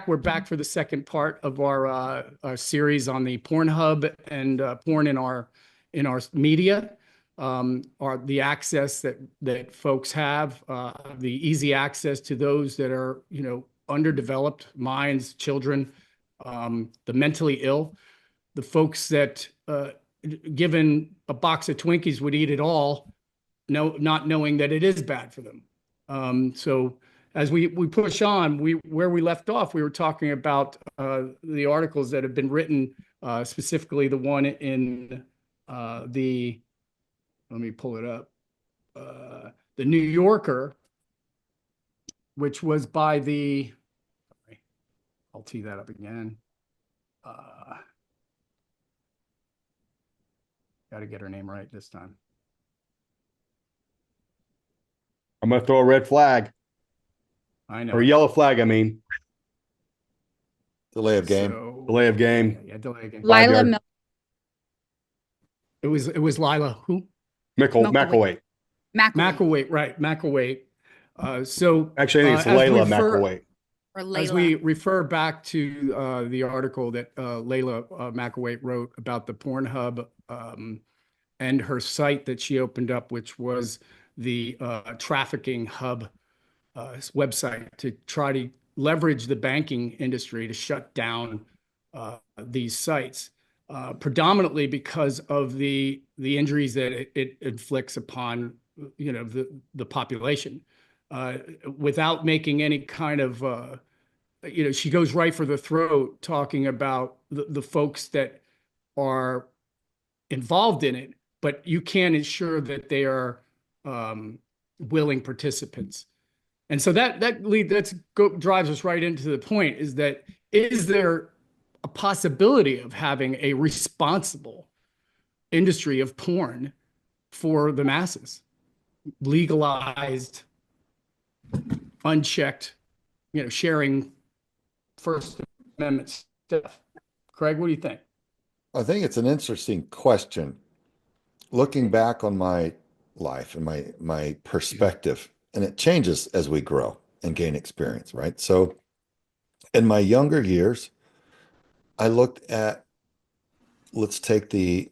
We're back for the second part of our series on the Pornhub and porn in our media. Are the access that folks have, the easy access to those that are underdeveloped minds, children, the mentally ill, the folks that given a box of Twinkies would eat it all, not knowing that it is bad for them. So as we push on, where we left off, we were talking about the articles that have been written, specifically the one in the, let me pull it up, the New Yorker, which was by the, I'll tee that up again. Got to get her name right this time. I'm going to throw a red flag. I know. Or a yellow flag, I mean. Delay of game. Delay of game. Yeah, delay of game. Lila It was Lila who? McElwaite. McElwaite, right. McElwaite. So actually, I think it's Layla McElwaite. Or Layla. As we refer back to the article that Layla McElwaite wrote about the Pornhub and her site that she opened up, which was the trafficking hub website to try to leverage the banking industry to shut down these sites, predominantly because of the injuries that it inflicts upon the population, without making any kind of she goes right for the throat talking about the folks that are involved in it, but you can't ensure that they are willing participants. And so that drives us right into the point, is that is there a possibility of having a responsible industry of porn for the masses, legalized, unchecked, sharing First Amendment stuff? Craig, what do you think? I think it's an interesting question. Looking back on my life and my perspective, and it changes as we grow and gain experience, right? So in my younger years, I looked at, let's take the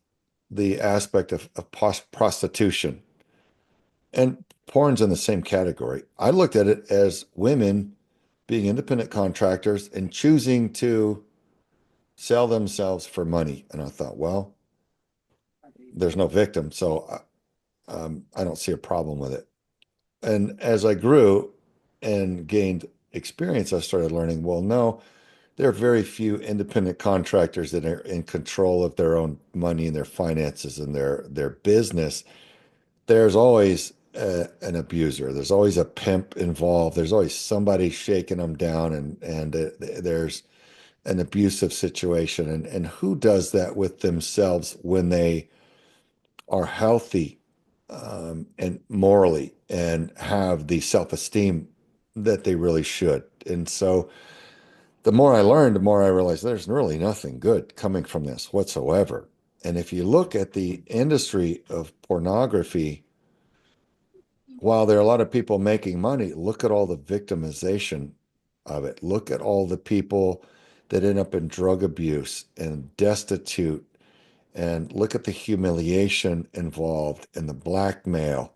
aspect of prostitution, and porn's in the same category. I looked at it as women being independent contractors and choosing to sell themselves for money. And I thought, well, there's no victim, so I don't see a problem with it. And as I grew and gained experience, I started learning, well, no, there are very few independent contractors that are in control of their own money and their finances and their business. There's always an abuser. There's always a pimp involved. There's always somebody shaking them down, and there's an abusive situation. And who does that with themselves when they are healthy and morally and have the self-esteem that they really should? And so the more I learned, the more I realized there's really nothing good coming from this whatsoever. And if you look at the industry of pornography, while there are a lot of people making money, look at all the victimization of it. Look at all the people that end up in drug abuse and destitute, and look at the humiliation involved and the blackmail.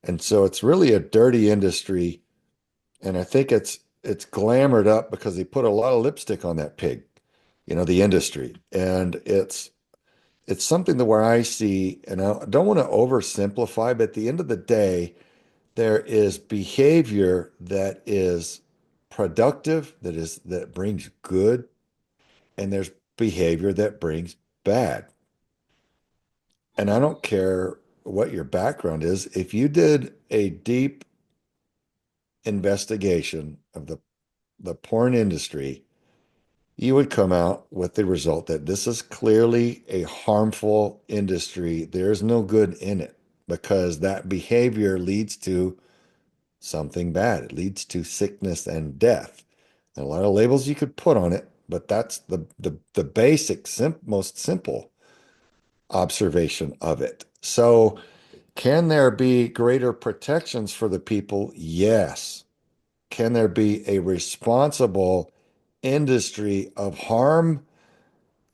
And so it's really a dirty industry. And I think it's glamored up because they put a lot of lipstick on that pig, the industry. And it's something that where I see, and I don't want to oversimplify, but at the end of the day, there is behavior that is productive, that brings good, and there's behavior that brings bad. And I don't care what your background is. If you did a deep investigation of the porn industry, you would come out with the result that this is clearly a harmful industry. There's no good in it because that behavior leads to something bad. It leads to sickness and death. And a lot of labels you could put on it, but that's the basic, most simple observation of it. So can there be greater protections for the people? Yes. Can there be a responsible industry of harm?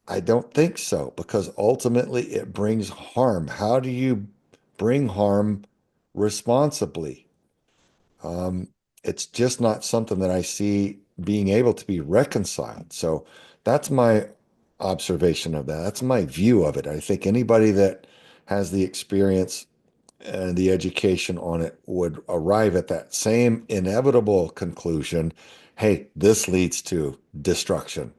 I don't think so, because ultimately it brings harm. How do you bring harm responsibly? Um, it's just not something that I see being able to be reconciled. So that's my observation of that. That's my view of it. I think anybody that has the experience and the education on it would arrive at that same inevitable conclusion. Hey, this leads to destruction.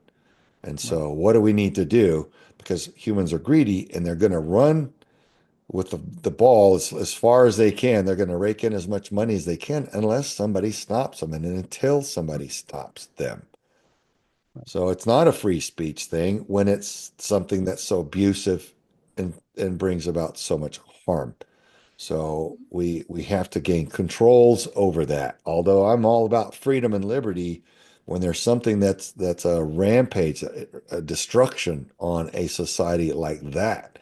And Right. so, what do we need to do? Because humans are greedy and they're going to run with the ball as far as they can. They're going to rake in as much money as they can unless somebody stops them and until somebody stops them. So, it's not a free speech thing when it's something that's so abusive and brings about so much harm. So we have to gain controls over that. Although I'm all about freedom and liberty, when there's something that's a rampage, a destruction on a society like that,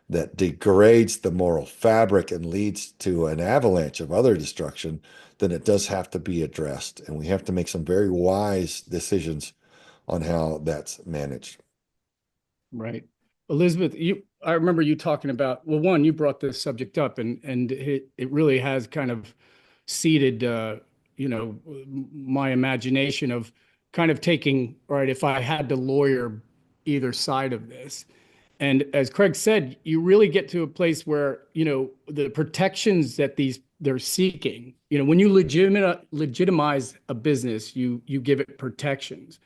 that degrades the moral fabric and leads to an avalanche of other destruction, then it does have to be addressed. And we have to make some very wise decisions on how that's managed. Right. Elizabeth, I remember you talking about, well, one, you brought this subject up and it really has kind of seeded, my imagination of kind of taking, all right, if I had to lawyer either side of this. And as Craig said, you really get to a place where, the protections that they're seeking, when you legitimize a business, you give it protections.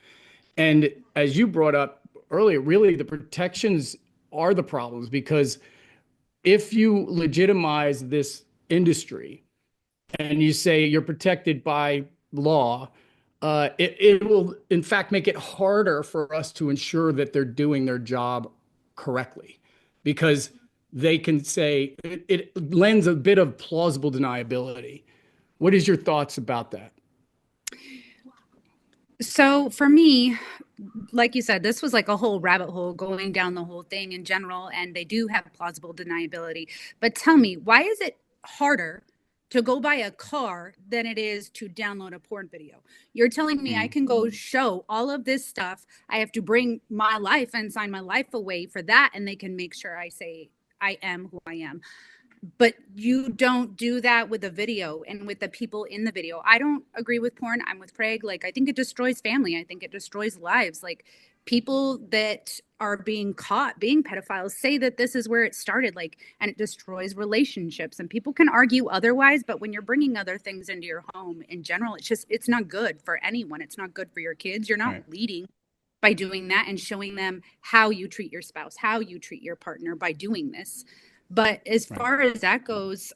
And as you brought up earlier, really the protections are the problems because if you legitimize this industry and you say you're protected by law, it will in fact make it harder for us to ensure that they're doing their job correctly because they can say it lends a bit of plausible deniability. What is your thoughts about that? So for me, like you said, this was like a whole rabbit hole going down the whole thing in general, and they do have plausible deniability. But tell me, why is it harder to go buy a car than it is to download a porn video? You're telling me I Mm, can go show all of this stuff. I have to bring my life and sign my life away for that, and they can make sure I say I am who I am. But you don't do that with the video and with the people in the video. I don't agree with porn. I'm with Craig. Like, I think it destroys family. I think it destroys lives. Like, people that are being caught being pedophiles say that this is where it started, like, and it destroys relationships. And people can argue otherwise, but when you're bringing other things into your home in general, it's not good for anyone. It's not good for your kids. You're not right, leading by doing that and showing them how you treat your spouse, how you treat your partner by doing this. But as right, far as that goes,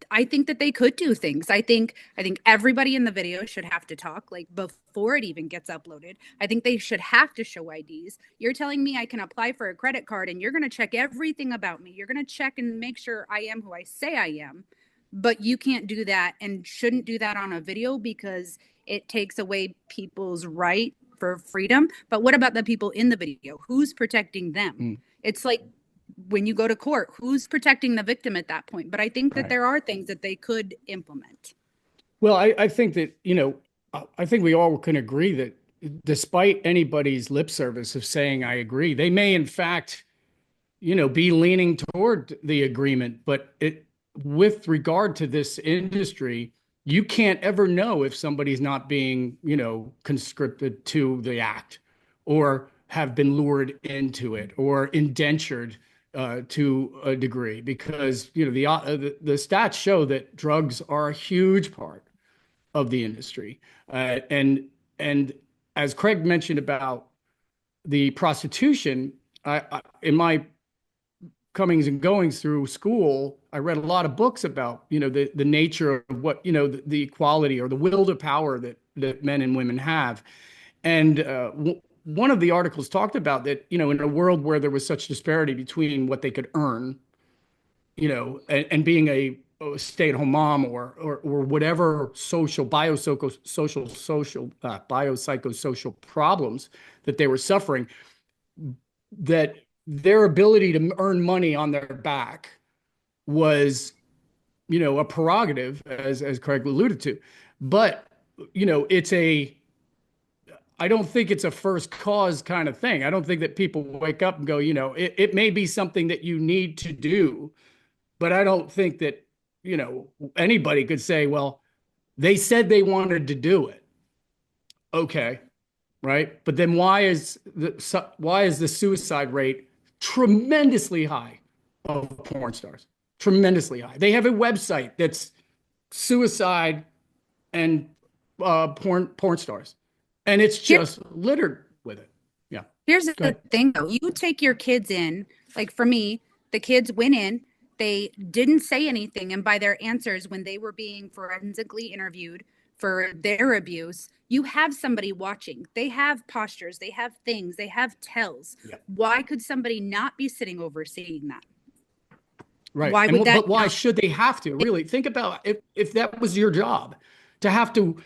I think that they could do things. I think everybody in the video should have to talk like before it even gets uploaded. I think they should have to show IDs. You're telling me I can apply for a credit card and you're going to check everything about me. You're going to check and make sure I am who I say I am. But you can't do that and shouldn't do that on a video because it takes away people's right for freedom. But what about the people in the video? Who's protecting them? mm, It's like when you go to court, who's protecting the victim at that point? But I think that right. there are things that they could implement. Well, I think that, I think we all can agree that despite anybody's lip service of saying I agree, they may in fact, be leaning toward the agreement. But with regard to this industry, you can't ever know if somebody's not being, conscripted to the act or have been lured into it or indentured to a degree because, the stats show that drugs are a huge part of the industry. And as Craig mentioned about the prostitution, in my comings and goings through school, I read a lot of books about the nature of what the equality or the will to power that men and women have. And one of the articles talked about that in a world where there was such disparity between what they could earn, and being a stay-at-home mom or whatever biopsychosocial problems that they were suffering, that their ability to earn money on their back was, a prerogative, as Craig alluded to. But, it's I don't think it's a first cause kind of thing. I don't think that people wake up and go, it may be something that you need to do, but I don't think that, anybody could say, well, they said they wanted to do it. Okay. Right. But then why is the suicide rate tremendously high of porn stars? Tremendously high. They have a website that's suicide and porn stars, and it's just littered with it. Yeah. Here's the thing, though. You take your kids in, like for me, the kids went in, they didn't say anything, and by their answers, when they were being forensically interviewed for their abuse, you have somebody watching. They have postures, they have things, they have tells. Yeah. Why could somebody not be sitting overseeing that? Right. Why would that? But why should they have to? Really think about if that was your job, to have to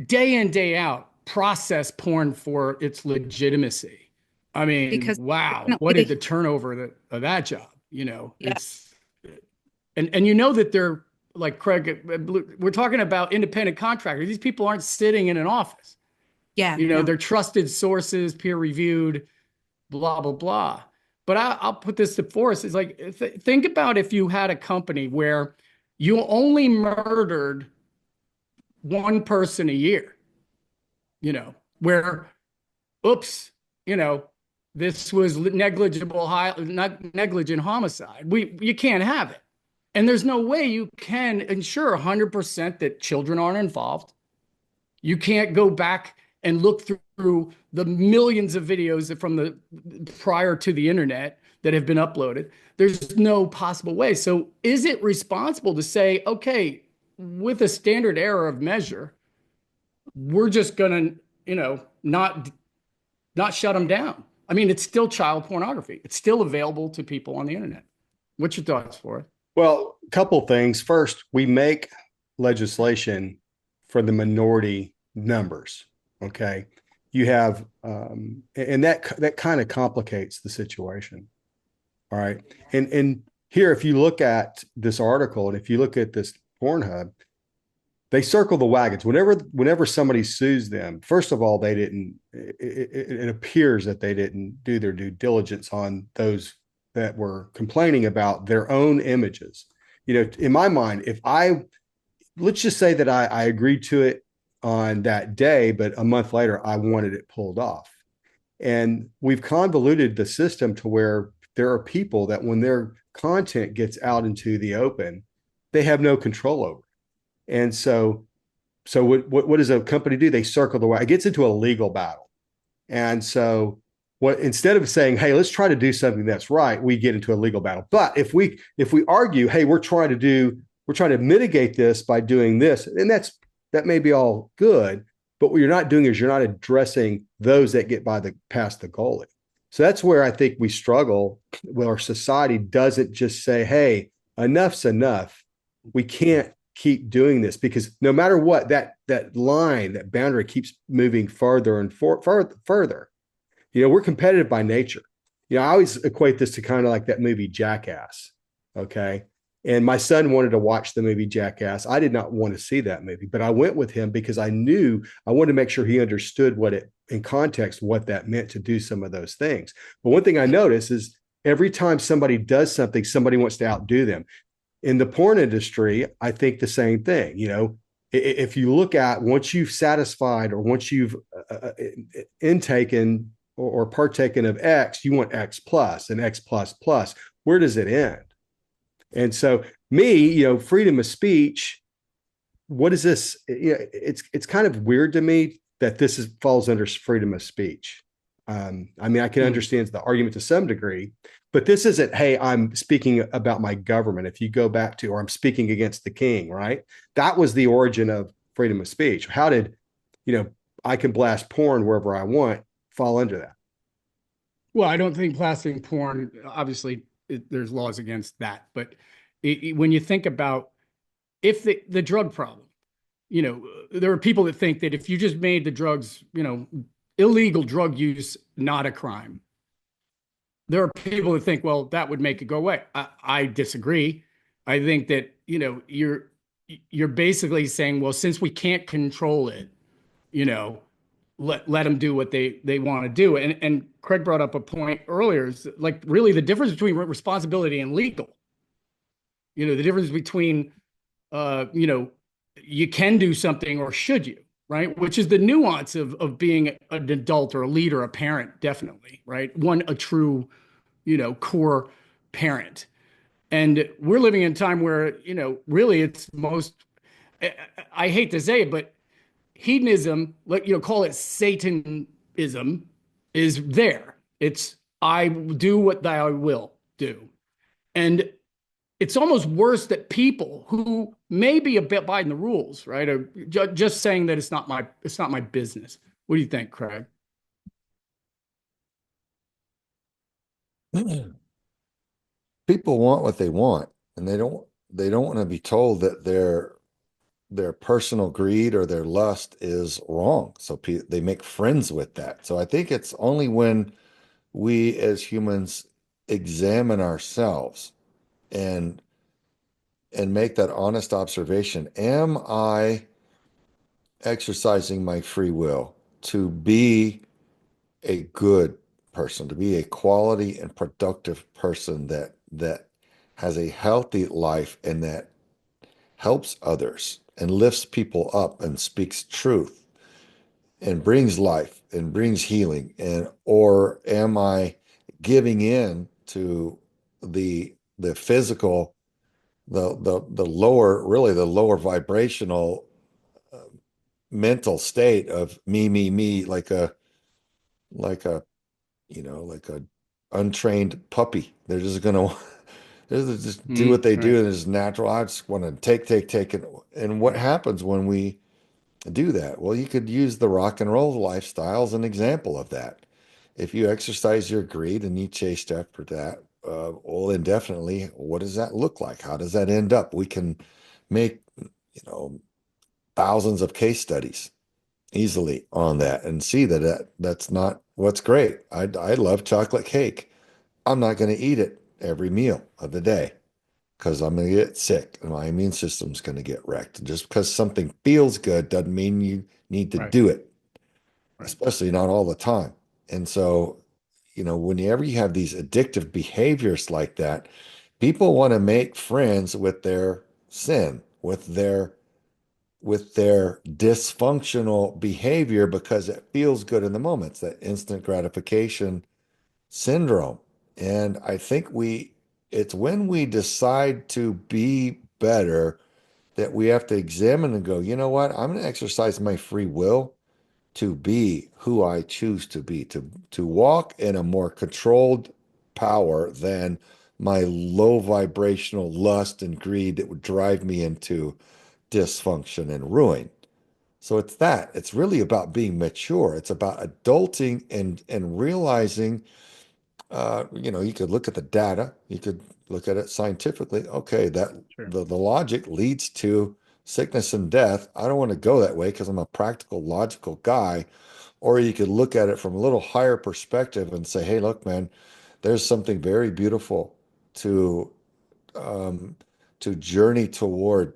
day in, day out process porn for its legitimacy. I mean, because wow, what is the turnover of that job? It's and that they're like Craig. We're talking about independent contractors. These people aren't sitting in an office. Yeah, they're trusted sources, peer reviewed, blah blah blah. But I'll put this to Forrest. It's like, think about if you had a company where you only murdered one person a year, where, oops, this was negligent homicide. You can't have it. And there's no way you can ensure 100% that children aren't involved. You can't go back and look through the millions of videos from the prior to the internet that have been uploaded. There's no possible way. So is it responsible to say, okay, with a standard error of measure, we're just going to, not shut them down? I mean, it's still child pornography. It's still available to people on the internet. What's your thoughts for it? Well, a couple things. First, we make legislation for the minority numbers. Okay. You have, and that kind of complicates the situation. All right. And here, if you look at this article and if you look at this Pornhub, they circle the wagons. Whenever somebody sues them, first of all, they didn't, it appears that they didn't do their due diligence on those that were complaining about their own images. In my mind, let's just say that I agreed to it on that day, but a month later, I wanted it pulled off. And we've convoluted the system to where there are people that when their content gets out into the open, they have no control over. And so what does a company do? They circle the wagon. It gets into a legal battle. And so instead of saying, hey, let's try to do something that's right, we get into a legal battle. But if we argue, hey, we're trying to mitigate this by doing this, and that may be all good, but what you're not doing is you're not addressing those that get past the goalie. So that's where I think we struggle, where our society doesn't just say, hey, enough's enough. We can't keep doing this, because no matter what, that line, that boundary keeps moving further and further. We're competitive by nature. I always equate this to kind of like that movie Jackass. Okay. And my son wanted to watch the movie Jackass. I did not want to see that movie, but I went with him because I knew I wanted to make sure he understood in context, what that meant to do some of those things. But one thing I notice is every time somebody does something, somebody wants to outdo them. In the porn industry, I think the same thing. If you look at, once you've satisfied or once you've intaken or partaken of X, you want X plus and X plus plus. Where does it end? And so freedom of speech, what is this? It's kind of weird to me that this falls under freedom of speech. I can understand the argument to some degree, but this isn't, hey, I'm speaking about my government. If you go back to, or I'm speaking against the king, right? That was the origin of freedom of speech. How did, I can blast porn wherever I want, fall under that? Well, I don't think blasting porn, obviously, there's laws against that. But when you think about if the drug problem, there are people that think that if you just made the drugs, illegal drug use not a crime. There are people that think, well, that would make it go away. I disagree. I think that, you're basically saying, well, since we can't control it, let them do what they want to do. And Craig brought up a point earlier, is like really the difference between responsibility and legal. The difference between you can do something or should you, right? Which is the nuance of being an adult or a leader, a parent, definitely, right? A true, core parent. And we're living in a time where, really it's most, I hate to say it, but hedonism, call it Satanism, is there. It's I do what I will do. And it's almost worse that people who may be a bit abiding the rules, right, are just saying that it's not my business. What do you think, Craig? People want what they want, and they don't want to be told that their personal greed or their lust is wrong. So they make friends with that. So I think it's only when we as humans examine ourselves and make that honest observation. Am I exercising my free will to be a good person, to be a quality and productive person that has a healthy life and that helps others and lifts people up and speaks truth and brings life and brings healing, and or am I giving in to the physical, the lower, really the lower vibrational uh, mental state of me, like a like a untrained puppy. They're just gonna they're just do what they do, Right, and it's natural. I just want to take, and what right, happens when we do that? Well, you could use the rock and roll lifestyle as an example of that. If you exercise your greed and you chased after that, well, indefinitely, what does that look like? How does that end up? We can make, thousands of case studies easily on that and see that's not what's great. I love chocolate cake. I'm not going to eat it every meal of the day because I'm going to get sick and my immune system's going to get wrecked. Just because something feels good doesn't mean you need to right, do it, right. especially not all the time. And so, whenever you have these addictive behaviors like that, people want to make friends with their sin, with their dysfunctional behavior because it feels good in the moment. It's that instant gratification syndrome. And I think it's when we decide to be better that we have to examine and go, you know what? I'm going to exercise my free will to be who I choose to be, to walk in a more controlled power than my low vibrational lust and greed that would drive me into dysfunction and ruin. So it's really about being mature. It's about adulting and realizing, you could look at the data, you could look at it scientifically. Okay, that Sure. the logic leads to sickness and death. I don't want to go that way because I'm a practical, logical guy. Or you could look at it from a little higher perspective and say, hey, look, man, there's something very beautiful to um, journey toward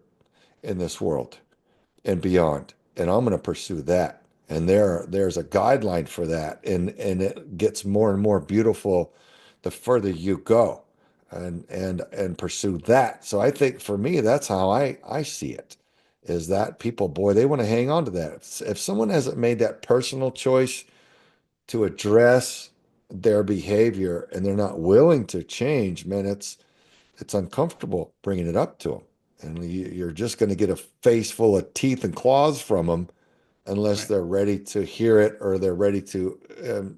in this world and beyond. And I'm going to pursue that. And there's a guideline for that. And it gets more and more beautiful the further you go and pursue that. So I think for me, that's how I see it, is that people, boy, they want to hang on to that. If someone hasn't made that personal choice to address their behavior and they're not willing to change, man, it's uncomfortable bringing it up to them. And you're just going to get a face full of teeth and claws from them unless Right. they're ready to hear it or they're ready to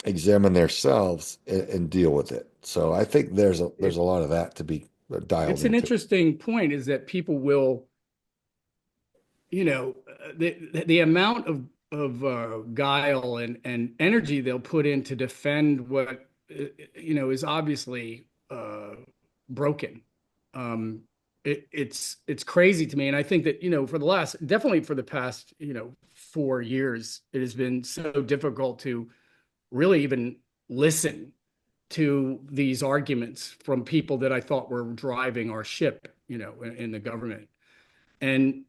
examine themselves and deal with it. So I think there's a lot of that to be dialed It's an into. interesting point, is that people will, the amount of guile and energy they'll put in to defend what is obviously broken. Um, it's crazy to me, and I think that definitely for the past 4 years, it has been so difficult to really even listen to these arguments from people that I thought were driving our ship, in the government. And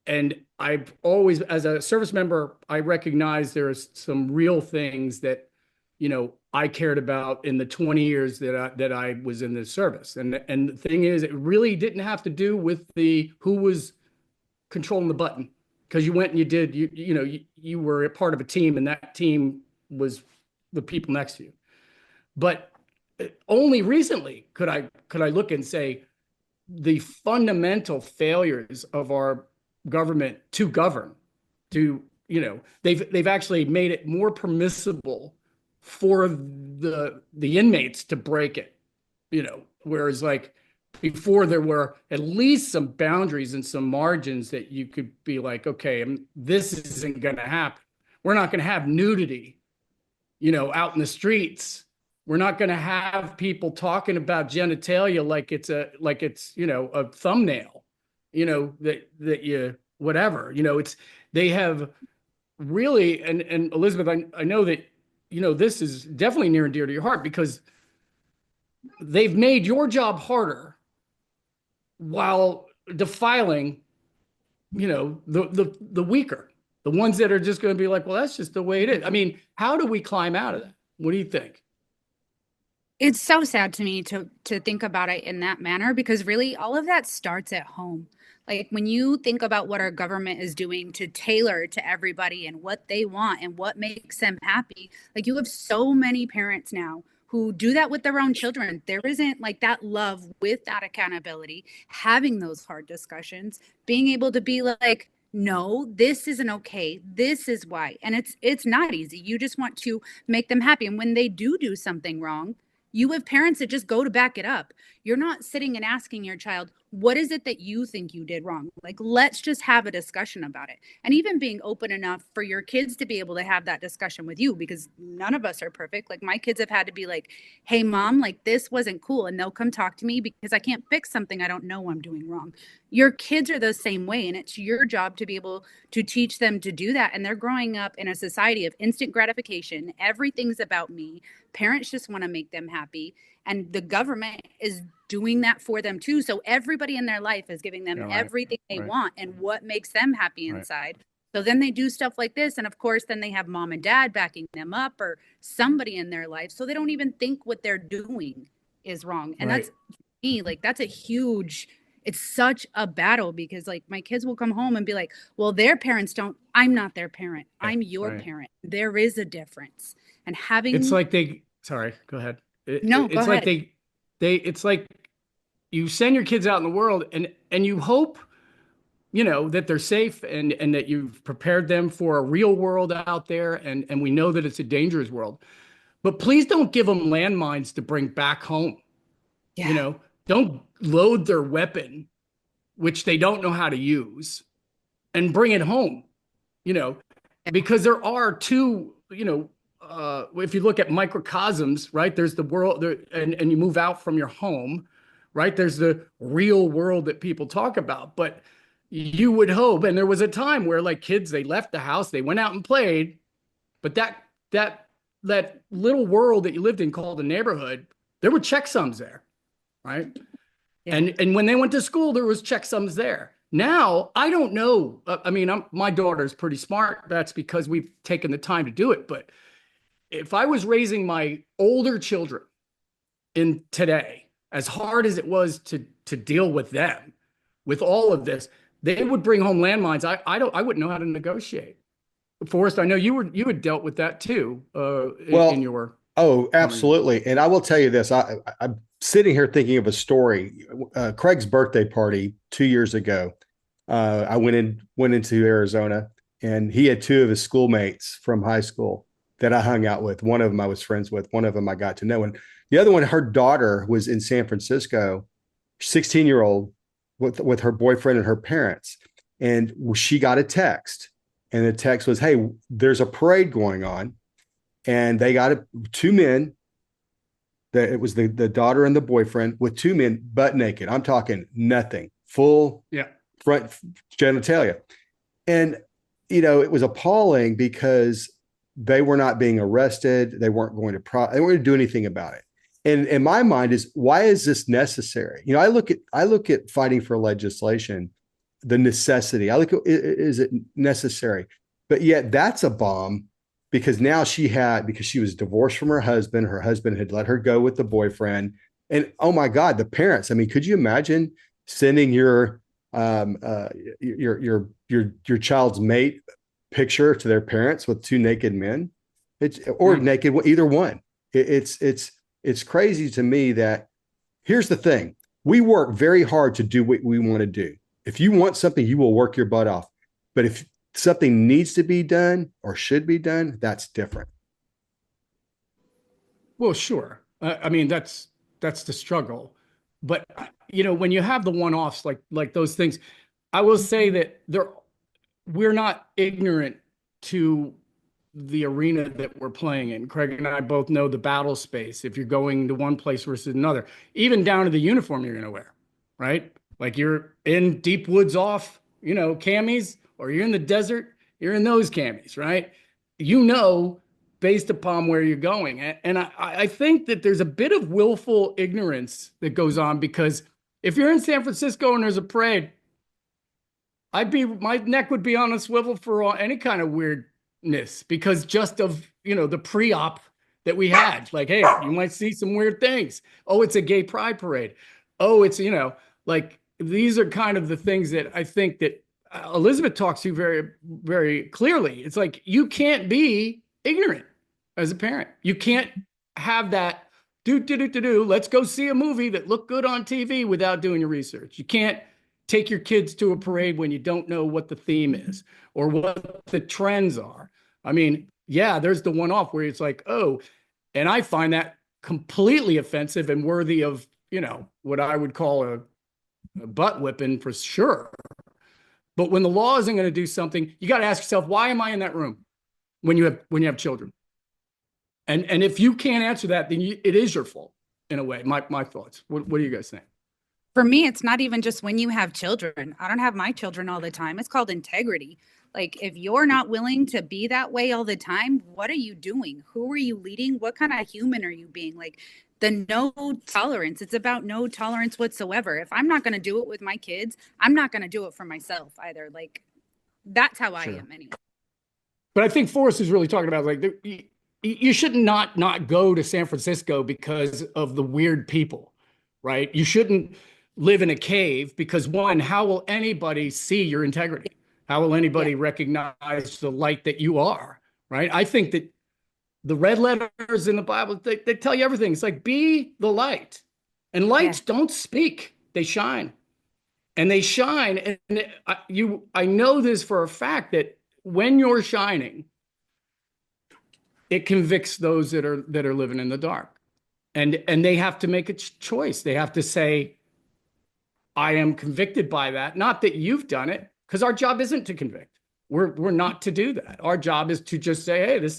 And I've always, as a service member, I recognize there's some real things that, I cared about in the 20 years that I was in the service. And the thing is, it really didn't have to do with who was controlling the button, because you went and you were a part of a team, and that team was the people next to you. But only recently could I look and say the fundamental failures of our government to govern, they've actually made it more permissible for the inmates to break it, whereas like before there were at least some boundaries and some margins that you could be like, okay, this isn't going to happen. We're not going to have nudity, out in the streets. We're not going to have people talking about genitalia like it's a thumbnail, that you whatever, they have really, and Elizabeth, I know that, this is definitely near and dear to your heart, because they've made your job harder while defiling, the weaker, the ones that are just going to be like, well, that's just the way it is. I mean, how do we climb out of that? What do you think? It's so sad to me to think about it in that manner, because really all of that starts at home. Like when you think about what our government is doing to tailor to everybody and what they want and what makes them happy, like you have so many parents now who do that with their own children. There isn't like that love with that accountability, having those hard discussions, being able to be like, no, this isn't okay. This is why. And it's not easy. You just want to make them happy. And when they do something wrong, you have parents that just go to back it up. You're not sitting and asking your child, what is it that you think you did wrong? Like, let's just have a discussion about it. And even being open enough for your kids to be able to have that discussion with you, because none of us are perfect. Like my kids have had to be like, hey, mom, like this wasn't cool. And they'll come talk to me because I can't fix something I don't know I'm doing wrong. Your kids are the same way. And it's your job to be able to teach them to do that. And they're growing up in a society of instant gratification. Everything's about me. Parents just want to make them happy. And the government is doing that for them too. So everybody in their life is giving them everything they want and what makes them happy inside. So then they do stuff like this. And of course, then they have mom and dad backing them up or somebody in their life. So they don't even think what they're doing is wrong. And that's me, like, that's a huge, it's such a battle, because like my kids will come home and be like, well, their parents don't, I'm not their parent. I'm your parent. There is a difference. And having, it's like sorry, go ahead. It's go like ahead. it's like you send your kids out in the world and you hope, that they're safe and that you've prepared them for a real world out there. And we know that it's a dangerous world, but please don't give them landmines to bring back home. Yeah. Don't load their weapon, which they don't know how to use, and bring it home, because there are two, if you look at microcosms, right, there's the world there, and you move out from your home, right, there's the real world that people talk about. But you would hope, and there was a time where like kids, they left the house, they went out and played, but that little world that you lived in called a neighborhood, there were checksums there, right? And when they went to school, there was checksums there. Now, I don't know. I mean, my daughter's pretty smart. That's because we've taken the time to do it. But if I was raising my older children in today, as hard as it was to deal with them, with all of this, they would bring home landmines. I wouldn't know how to negotiate. Forrest, I know you had dealt with that too. In your absolutely. And I will tell you this: I'm sitting here thinking of a story. Craig's birthday party 2 years ago. I went into Arizona, and he had two of his schoolmates from high school that I hung out with. One of them I was friends with. One of them I got to know, and the other one, her daughter was in San Francisco, 16-year-old, with her boyfriend and her parents, and she got a text. And the text was, hey, there's a parade going on. And they got two men, it was the daughter and the boyfriend, with two men butt naked. I'm talking nothing, full front genitalia. And, it was appalling because they were not being arrested. They weren't going to do anything about it. And in my mind is, why is this necessary? I look at fighting for legislation the necessity. I look at, is it necessary? But yet that's a bomb because now because she was divorced from her husband had let her go with the boyfriend. And oh my God, the parents. I mean, could you imagine sending your child's mate picture to their parents with two naked men? Naked, either one. It's crazy to me that here's the thing. We work very hard to do what we want to do. If you want something, you will work your butt off. But if something needs to be done or should be done, that's different. Well, sure. I mean, that's the struggle. But when you have the one-offs like those things, I will say that we're not ignorant to the arena that we're playing in. Craig and I both know the battle space. If you're going to one place versus another, even down to the uniform you're going to wear, right? Like you're in deep woods off, camis, or you're in the desert, you're in those camis, right? Based upon where you're going. And I think that there's a bit of willful ignorance that goes on, because if you're in San Francisco and there's a parade, my neck would be on a swivel for any kind of weirdness, because just of, the pre-op that we had, like, hey, you might see some weird things. Oh, it's a gay pride parade. Oh, it's, like, these are kind of the things that I think that Elizabeth talks to very, very clearly. It's like, you can't be ignorant as a parent. You can't have that let's go see a movie that looked good on TV without doing your research. You can't take your kids to a parade when you don't know what the theme is or what the trends are. I mean, yeah, there's the one-off where it's like, oh, and I find that completely offensive and worthy of, what I would call a butt whipping for sure. But when the law isn't going to do something, you got to ask yourself, why am I in that room when you have children? And if you can't answer that, then it is your fault in a way. My thoughts. What do you guys think? For me, it's not even just when you have children. I don't have my children all the time. It's called integrity. Like, if you're not willing to be that way all the time, what are you doing? Who are you leading? What kind of human are you being? Like, the no tolerance. It's about no tolerance whatsoever. If I'm not going to do it with my kids, I'm not going to do it for myself either. Like, that's how I am anyway. But I think Forrest is really talking about, like, you should not go to San Francisco because of the weird people, right? You shouldn't live in a cave because, one, how will anybody see your integrity? How will anybody recognize the light that you are, right? I think that the red letters in the Bible, they tell you everything. It's like, be the light. And lights don't speak, they shine. And they shine. And I know this for a fact, that when you're shining, it convicts those that are living in the dark. And they have to make a choice. They have to say, I am convicted by that. Not that you've done it, because our job isn't to convict. We're not to do that. Our job is to just say, hey,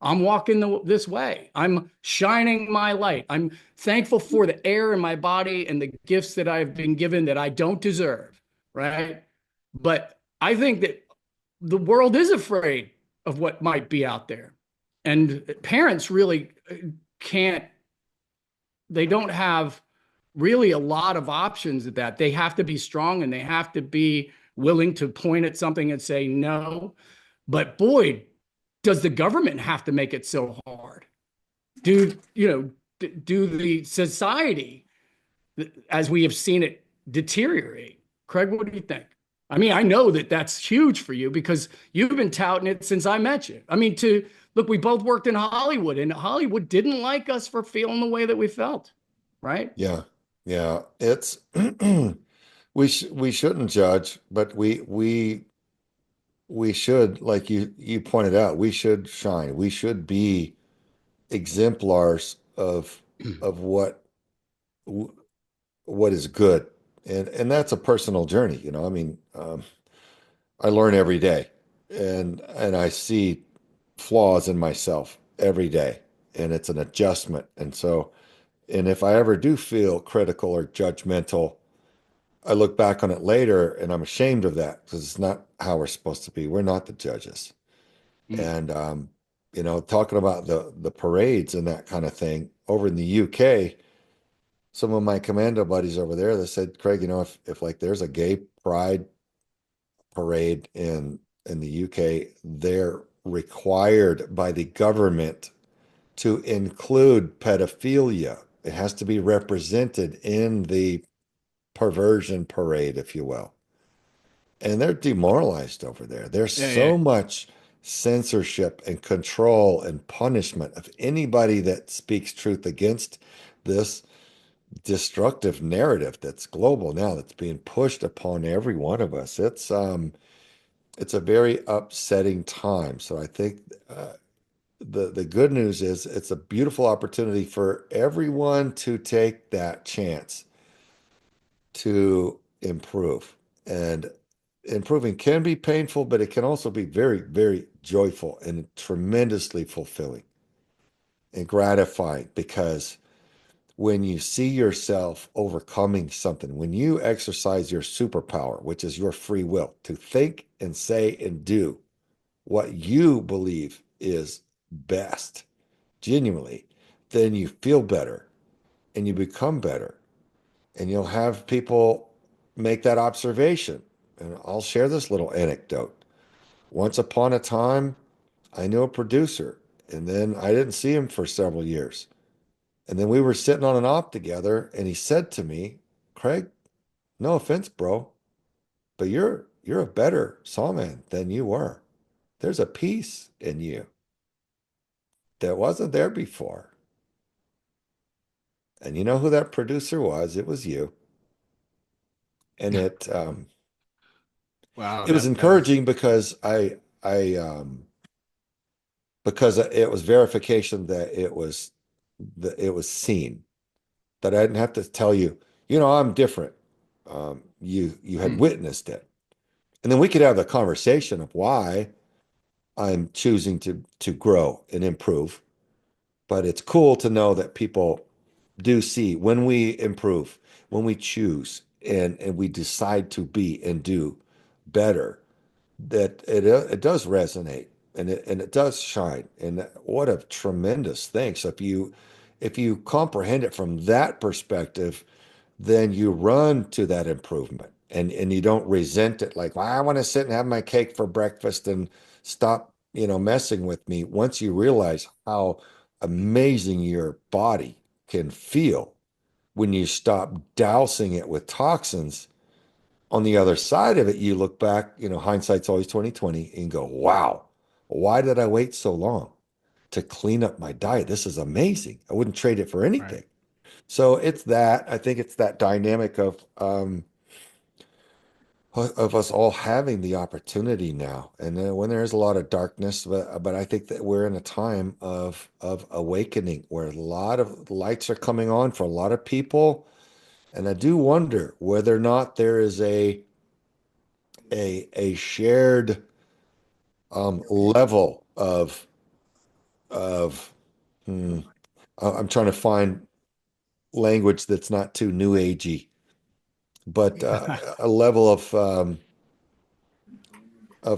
I'm walking this way. I'm shining my light. I'm thankful for the air in my body and the gifts that I've been given that I don't deserve, right? But I think that the world is afraid of what might be out there. And parents really they don't have really a lot of options at that. They have to be strong and they have to be willing to point at something and say no. But boy, does the government have to make it so hard? Do the society, as we have seen it, deteriorate? Craig, what do you think? I mean, I know that that's huge for you because you've been touting it since I met you. I mean, look, we both worked in Hollywood, and Hollywood didn't like us for feeling the way that we felt, right? Yeah. It's we shouldn't judge, but we should, like you pointed out, we should shine. We should be exemplars of what is good, and that's a personal journey. I mean, I learn every day, and I see flaws in myself every day, and it's an adjustment. And if I ever do feel critical or judgmental, I look back on it later and I'm ashamed of that because it's not how we're supposed to be. We're not the judges. And talking about the parades and that kind of thing over in the UK, some of my commando buddies over there that said, Craig, if like there's a gay pride parade in the UK, they're required by the government to include pedophilia. It has to be represented in the perversion parade, if you will. And they're demoralized over there. There's Yeah, yeah. so much censorship and control and punishment of anybody that speaks truth against this destructive narrative that's global now, that's being pushed upon every one of us. It's a very upsetting time. So I think the good news is it's a beautiful opportunity for everyone to take that chance to improve. And improving can be painful, but it can also be very, very joyful and tremendously fulfilling and gratifying, because when you see yourself overcoming something, when you exercise your superpower, which is your free will to think and say and do what you believe is best, genuinely, then you feel better and you become better. And you'll have people make that observation. And I'll share this little anecdote. Once upon a time, I knew a producer, and then I didn't see him for several years. And then we were sitting on an op together, and he said to me, Craig, no offense, bro, but you're a better sawman than you were. There's a piece in you that wasn't there before. And you know who that producer was? It was you. And Wow, it was that was encouraging because because it was verification that it was seen, that I didn't have to tell you, I'm different. You had mm, witnessed it. And then we could have the conversation of why I'm choosing to grow and improve. But it's cool to know that people do see when we improve, when we choose and we decide to be and do better, that it does resonate and it does shine. And what a tremendous thing. So if you comprehend it from that perspective, then you run to that improvement and you don't resent it like, well, I want to sit and have my cake for breakfast and stop, messing with me. Once you realize how amazing your body can feel when you stop dousing it with toxins, on the other side of it, you look back, hindsight's always 2020 and go, wow, why did I wait so long to clean up my diet? This is amazing. I wouldn't trade it for right. anything. So I think it's that dynamic of us all having the opportunity now. And when there is a lot of darkness, but I think that we're in a time of awakening where a lot of lights are coming on for a lot of people. And I do wonder whether or not there is a shared level of hmm, I'm trying to find language that's not too new agey, but a level of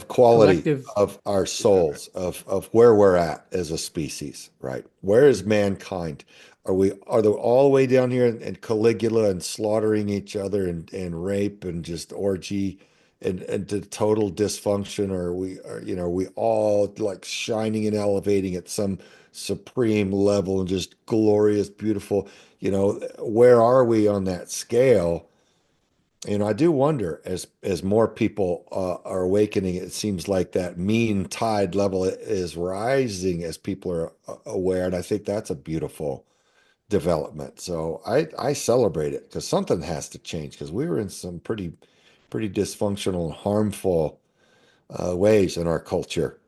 quality Collective. of our souls, of where we're at as a species, right? Where is mankind? Are they all the way down here in Caligula and slaughtering each other and rape and just orgy and to total dysfunction? Or are we all like shining and elevating at some supreme level and just glorious, beautiful, where are we on that scale? I do wonder as more people are awakening, it seems like that mean tide level is rising as people are aware, and I think that's a beautiful development. So I celebrate it because something has to change because we were in some pretty dysfunctional and harmful ways in our culture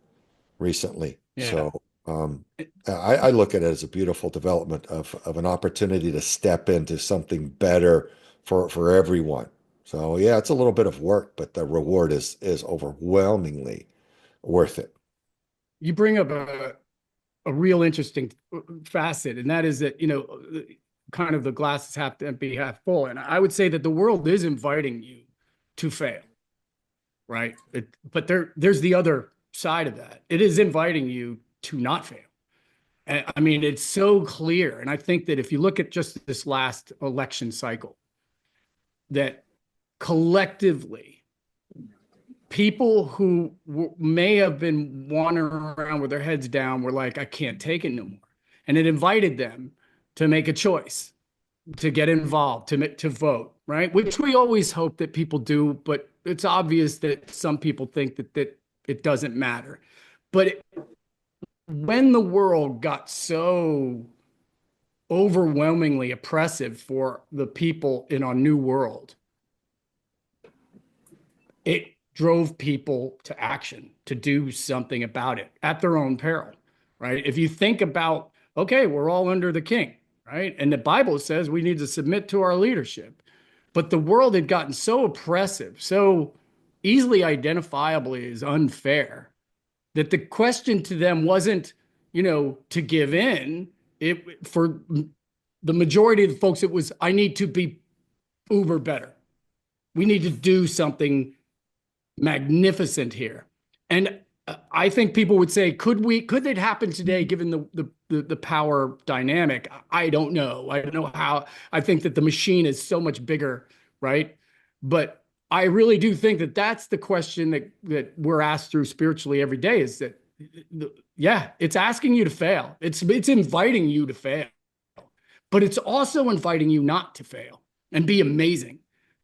recently. Yeah. So I look at it as a beautiful development of an opportunity to step into something better for everyone. So yeah, it's a little bit of work, but the reward is overwhelmingly worth it. You bring up a real interesting facet, and that is that, kind of the glass is half empty, half full. And I would say that the world is inviting you to fail, right? But there's the other side of that. It is inviting you to not fail. I mean, it's so clear. And I think that if you look at just this last election cycle, that collectively, people who may have been wandering around with their heads down were like, I can't take it no more. And it invited them to make a choice, to get involved, to vote, right? Which we always hope that people do, but it's obvious that some people think that it doesn't matter. But when the world got so overwhelmingly oppressive for the people in our new world, it drove people to action, to do something about it at their own peril, right? If you think about, okay, we're all under the king, right? And the Bible says we need to submit to our leadership. But the world had gotten so oppressive, so easily identifiably as unfair, that the question to them wasn't, to give in. For the majority of the folks, it was, I need to be uber better. We need to do something magnificent here. And I think people would say, could it happen today given the power dynamic? I don't know. I don't know how. I think that the machine is so much bigger, right? But I really do think that that's the question that we're asked through spiritually every day, is that, yeah, it's asking you to fail. It's inviting you to fail, but it's also inviting you not to fail and be amazing.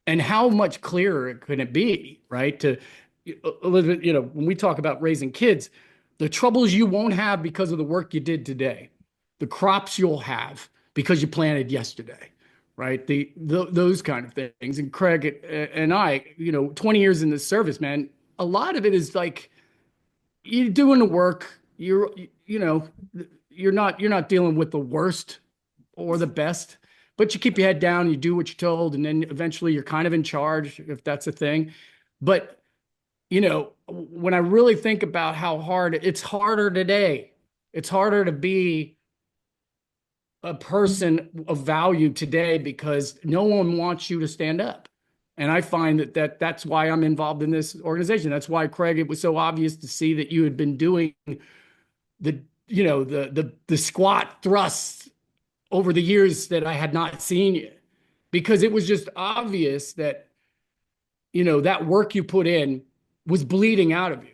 And how much clearer can it be, right? To Elizabeth, when we talk about raising kids, the troubles you won't have because of the work you did today, the crops you'll have because you planted yesterday, right? Those kind of things. And Craig and I, 20 years in this service, man, a lot of it is like you're doing the work. You're not dealing with the worst or the best, but you keep your head down, you do what you're told, and then eventually you're kind of in charge, if that's a thing. But, when I really think about how hard, it's harder today. It's harder to be a person of value today because no one wants you to stand up. And I find that's why I'm involved in this organization. That's why, Craig, it was so obvious to see that you had been doing the squat thrusts over the years that I had not seen you, because it was just obvious that, that work you put in was bleeding out of you.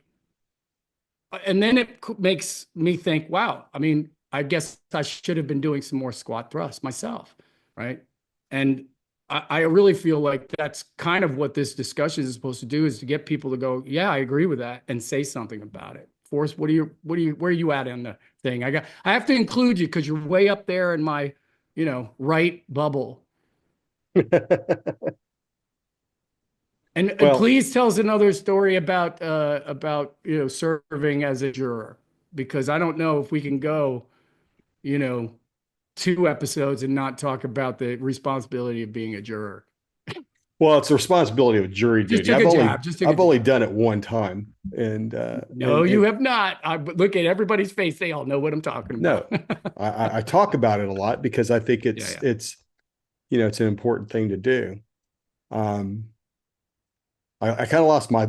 And then it makes me think, wow, I mean, I guess I should have been doing some more squat thrusts myself, right? And I really feel like that's kind of what this discussion is supposed to do, is to get people to go, yeah, I agree with that, and say something about it. Forrest, where are you at on the thing? I have to include you because you're way up there in my, right bubble. And please tell us another story about serving as a juror, because I don't know if we can go, 2 episodes and not talk about the responsibility of being a juror. Well, it's the responsibility of jury duty. I've only done it one time, and no, you have not. I look at everybody's face; they all know what I'm talking about. No, I talk about it a lot because I think it's it's an important thing to do. I kind of lost my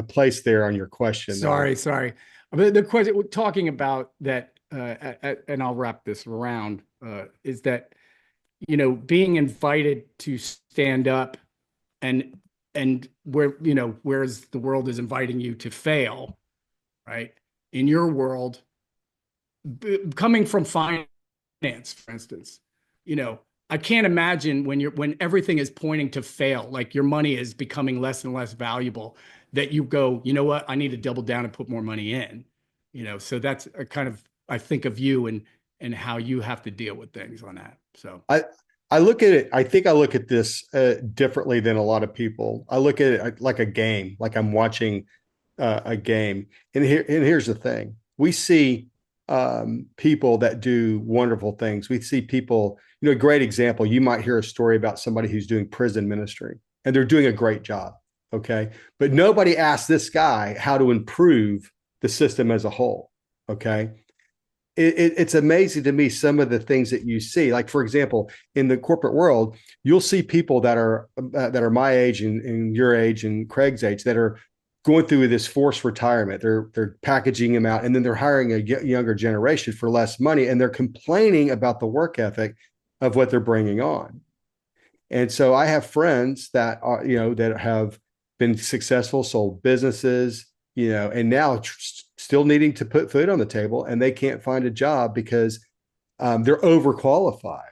place there on your question. Sorry. The question we're talking about that, and I'll wrap this around, is that being invited to stand up. And whereas the world is inviting you to fail, right? In your world, coming from finance, for instance, I can't imagine when everything is pointing to fail, like your money is becoming less and less valuable, that you go, you know what, I need to double down and put more money in, so that's a kind of, I think of you and how you have to deal with things on that. So I look at it, I think I look at this differently than a lot of people. I look at it like a game, like I'm watching a game. And here's the thing. We see people that do wonderful things. We see people, a great example, you might hear a story about somebody who's doing prison ministry, and they're doing a great job, okay? But nobody asked this guy how to improve the system as a whole, okay? It's amazing to me, some of the things that you see. Like, for example, in the corporate world, you'll see people that are my age and your age and Craig's age that are going through this forced retirement. They're packaging them out, and then they're hiring a younger generation for less money, and they're complaining about the work ethic of what they're bringing on. And so I have friends that are, that have been successful, sold businesses, and now still needing to put food on the table, and they can't find a job because they're overqualified.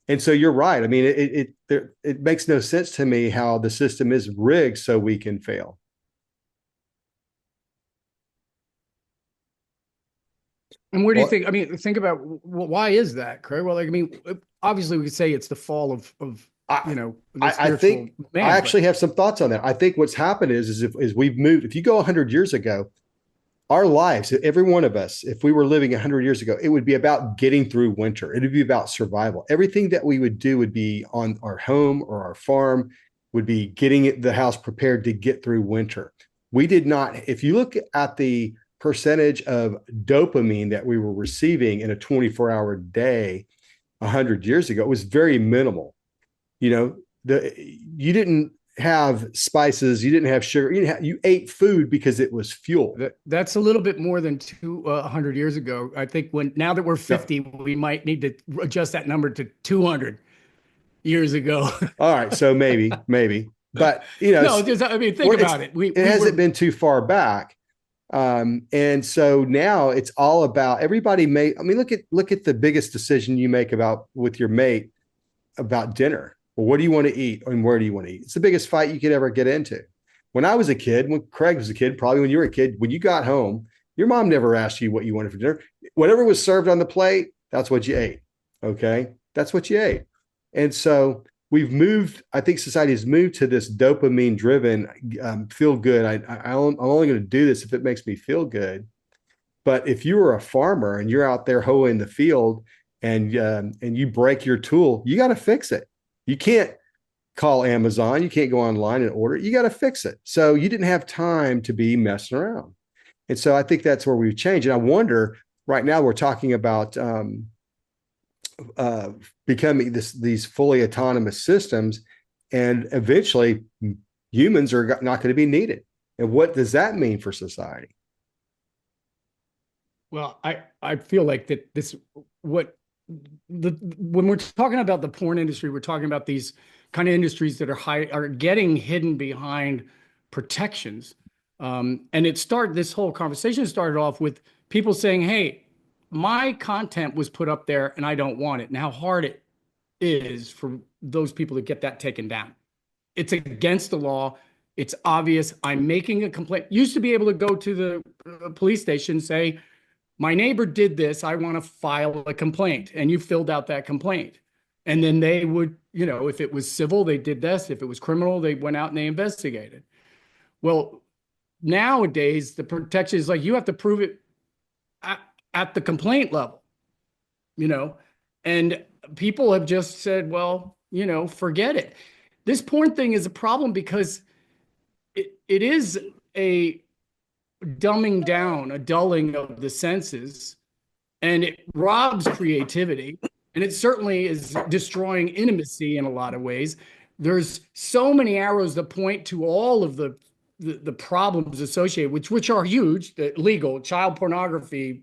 And so you're right. I mean, it makes no sense to me how the system is rigged so we can fail. And where do you think? I mean, think about why is that, Craig? Well, like, I mean, obviously we could say it's the fall of the I think man, I actually have some thoughts on that. I think what's happened is if we've moved, if you go 100 years ago, our lives, every one of us, if we were living 100 years ago, it would be about getting through winter. It would be about survival. Everything that we would do would be on our home or our farm, would be getting the house prepared to get through winter. We did not, if you look at the percentage of dopamine that we were receiving in a 24-hour day 100 years ago, it was very minimal. You didn't have spices, you didn't have sugar, you ate food because it was fuel. That's a little bit more than 100 years ago. I think now that we're 50, we might need to adjust that number to 200 years ago. All right, so maybe, but no, I mean, think about it. It hasn't been too far back, and so now it's all about everybody. Look at the biggest decision you make with your mate about dinner. Well, what do you want to eat and where do you want to eat? It's the biggest fight you could ever get into. When I was a kid, when Craig was a kid, probably when you were a kid, when you got home, your mom never asked you what you wanted for dinner. Whatever was served on the plate, that's what you ate. Okay. That's what you ate. And so I think society has moved to this dopamine driven, feel good. I'm only going to do this if it makes me feel good. But if you were a farmer and you're out there hoeing the field and you break your tool, you got to fix it. You can't call Amazon. You can't go online and order it. You got to fix it. So you didn't have time to be messing around. And so I think that's where we've changed. And I wonder, right now we're talking about becoming these fully autonomous systems, and eventually humans are not going to be needed. And what does that mean for society? Well, I feel like that when we're talking about the porn industry, we're talking about these kind of industries that are getting hidden behind protections. And this whole conversation started off with people saying, hey, my content was put up there and I don't want it. And how hard it is for those people to get that taken down. It's against the law. It's obvious. I'm making a complaint. Used to be able to go to the police station, say, my neighbor did this. I want to file a complaint. And you filled out that complaint. And then they would, if it was civil, they did this. If it was criminal, they went out and they investigated. Well, nowadays, the protection is like you have to prove it at the complaint level, and people have just said, well, forget it. This porn thing is a problem because it is a dumbing down, a dulling of the senses, and it robs creativity, and it certainly is destroying intimacy in a lot of ways. There's so many arrows that point to all of the problems associated, which are huge: legal, child pornography,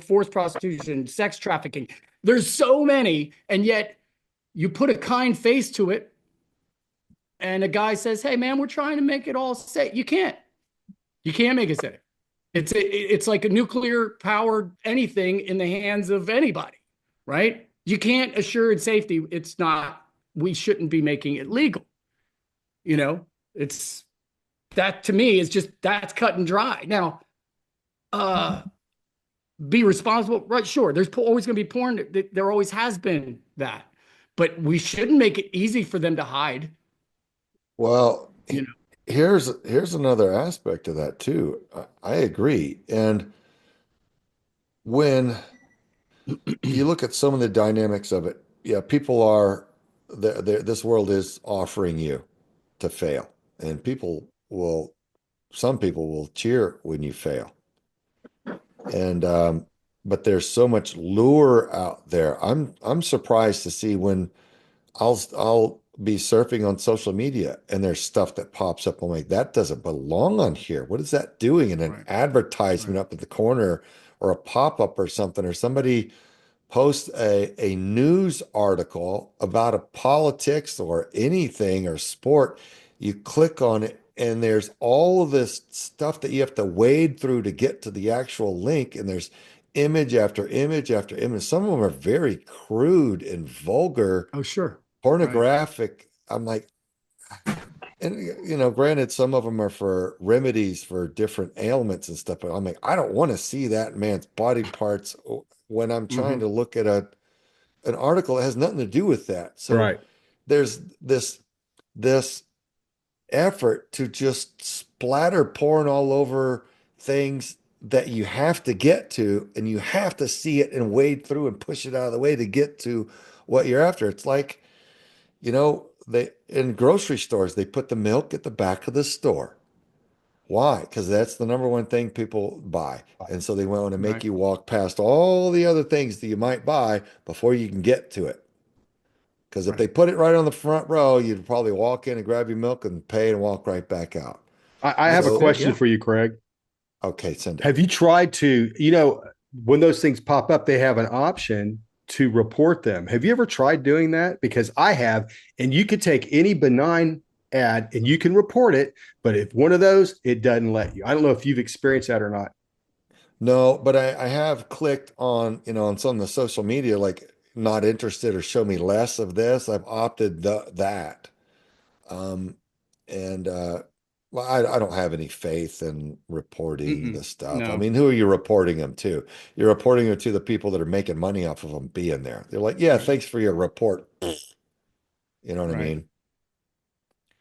forced prostitution, sex trafficking. There's so many, and yet you put a kind face to it, and a guy says, "Hey, man, we're trying to make it all safe." You can't make it safe. It's like a nuclear powered anything in the hands of anybody, right? You can't assure its safety. It's not. We shouldn't be making it legal. It's that to me is just that's cut and dry. Now, be responsible, right? Sure, there's always going to be porn. There always has been that, but we shouldn't make it easy for them to hide. Well, here's another aspect of that too. I agree. And when you look at some of the dynamics of it, yeah, this world is offering you to fail, and some people will cheer when you fail. And but there's so much lure out there. I'm surprised to see when I'll be surfing on social media and there's stuff that pops up. I'm like, that doesn't belong on here. What is that doing? And an Right. advertisement Right. up at the corner or a pop-up or something, or somebody post a news article about a politics or anything or sport, you click on it and there's all of this stuff that you have to wade through to get to the actual link, and there's image after image after image. Some of them are very crude and vulgar, Oh, sure. Right. pornographic. I'm like, and granted, some of them are for remedies for different ailments and stuff, but I'm like, I don't want to see that man's body parts when I'm trying Hmm. to look at an article that has nothing to do with that. So Right. there's this effort to just splatter porn all over things that you have to get to, and you have to see it and wade through and push it out of the way to get to what you're after. It's like, they in grocery stores, they put the milk at the back of the store. Why? Because that's the number one thing people buy. And so they want to make Right. you walk past all the other things that you might buy before you can get to it. Because if they Right. put it right on the front row, you'd probably walk in and grab your milk and pay and walk right back out. I have a That's So, it. question Yeah. for you, Craig. okay, send it. Have you tried to, when those things pop up, they have an option to report them. Have you ever tried doing that? Because I have, and you could take any benign ad and you can report it, but if one of those, it doesn't let you. I don't know if you've experienced that or not. No, but I have clicked on, on some of the social media, like not interested or show me less of this. I've opted that. Um, and well, I don't have any faith in reporting Mm-mm. this stuff. I No. mean, who are you reporting them to? You're reporting them to the people that are making money off of them being there. They're like, yeah, Right. thanks for your report. You know what I Right. mean?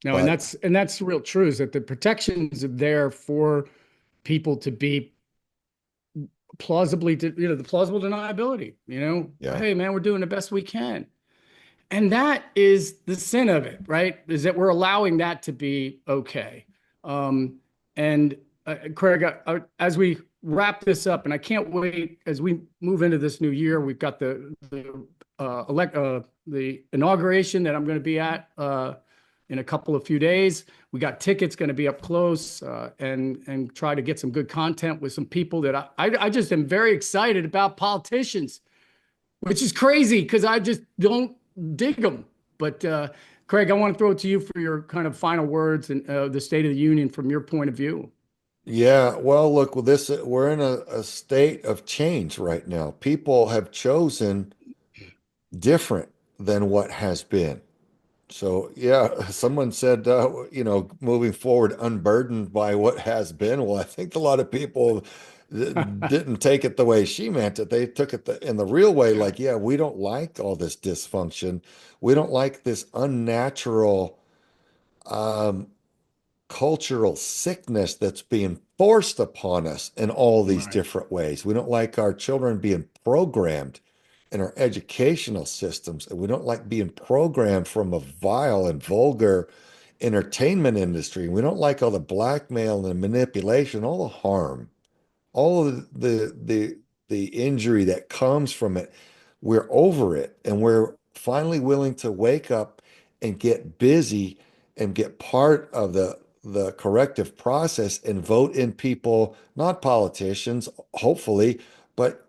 No, and But that's the real truth, is that the protections are there for people to be plausibly, the plausible deniability. yeah, Hey, man, we're doing the best we can. And that is the sin of it, right? Is that we're allowing that to be okay. And Craig, as we wrap this up, and I can't wait as we move into this new year, we've got the inauguration that I'm going to be at in a couple of few days. We got tickets going to be up close, and try to get some good content with some people that I just am very excited about, politicians, which is crazy because I just don't dig them. But Craig, I want to throw it to you for your kind of final words and the State of the Union from your point of view. yeah. Well, look, with this, we're in a state of change right now. People have chosen different than what has been. So, yeah, someone said, moving forward, unburdened by what has been. Well, I think a lot of people didn't take it the way she meant it. They took it in the real way, Yeah. like, yeah, we don't like all this dysfunction. We don't like this unnatural um, cultural sickness that's being forced upon us in all these Right. different ways. We don't like our children being programmed in our educational systems, and we don't like being programmed from a vile and vulgar entertainment industry. We don't like all the blackmail and the manipulation, all the harm, all of the injury that comes from it. We're over it, and we're finally willing to wake up and get busy and get part of the corrective process and vote in people, not politicians, hopefully, but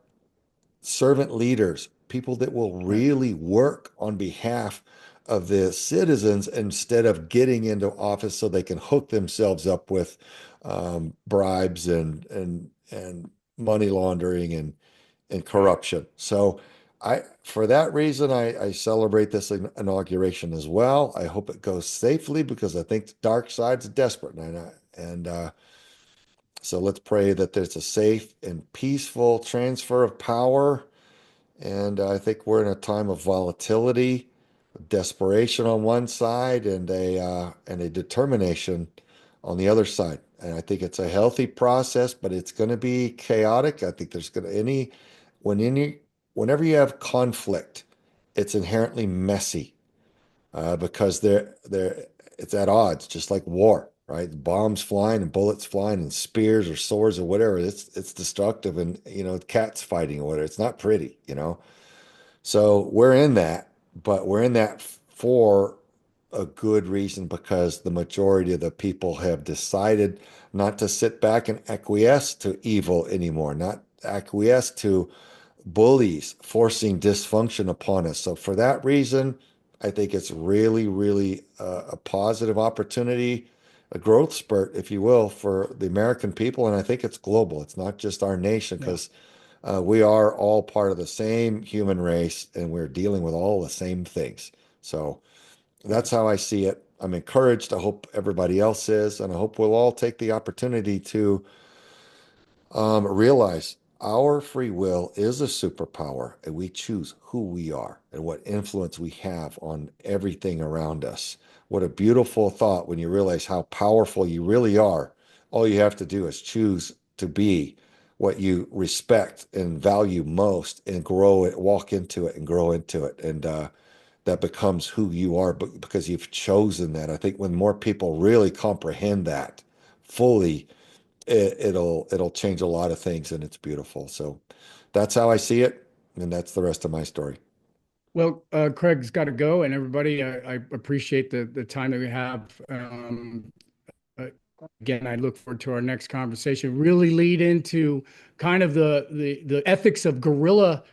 servant leaders, people that will Right. really work on behalf of the citizens instead of getting into office so they can hook themselves up with bribes and money laundering and Right. corruption. So for that reason, I celebrate this inauguration as well. I hope it goes safely because I think the dark side's desperate, and so let's pray that there's a safe and peaceful transfer of power. And I think we're in a time of volatility, desperation on one side, and a determination on the other side. And I think it's a healthy process, but it's going to be chaotic. I think there's going to when any whenever you have conflict, it's inherently messy because it's at odds, just like war, right? Bombs flying and bullets flying and spears or swords or whatever. It's destructive, and cats fighting or whatever. It's not pretty. So we're in that, but we're in that for a good reason, because the majority of the people have decided not to sit back and acquiesce to evil anymore, not acquiesce to bullies forcing dysfunction upon us. So for that reason, I think it's really, really a positive opportunity, a growth spurt, if you will, for the American people. And I think it's global. It's not just our nation, Yeah. because we are all part of the same human race and we're dealing with all the same things. So that's how I see it. I'm encouraged. I hope everybody else is, and I hope we'll all take the opportunity to realize our free will is a superpower, and we choose who we are and what influence we have on everything around us. What a beautiful thought when you realize how powerful you really are. All you have to do is choose to be what you respect and value most, and grow it, walk into it and grow into it. And that becomes who you are, because you've chosen that. I think when more people really comprehend that fully, it'll change a lot of things, and it's beautiful. So that's how I see it, and that's the rest of my story. Well, Craig's got to go, and everybody, I appreciate the time that we have. Uh, Again, I look forward to our next conversation. Really lead into kind of the ethics of guerrilla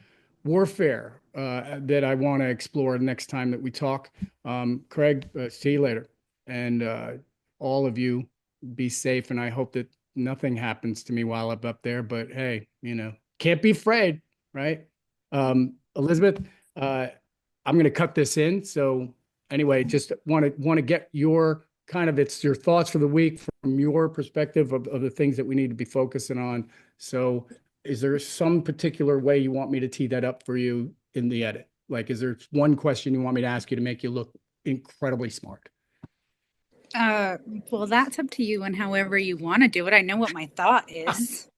warfare that I want to explore next time that we talk. Craig, see you later, and all of you be safe. And I hope that nothing happens to me while I'm up there. But hey, can't be afraid, right? Elizabeth, I'm going to cut this in. So anyway, just want to get your it's your thoughts for the week from your perspective of the things that we need to be focusing on. So is there some particular way you want me to tee that up for you in the edit? Like, is there one question you want me to ask you to make you look incredibly smart? Well, that's up to you and however you want to do it. I know what my thought is.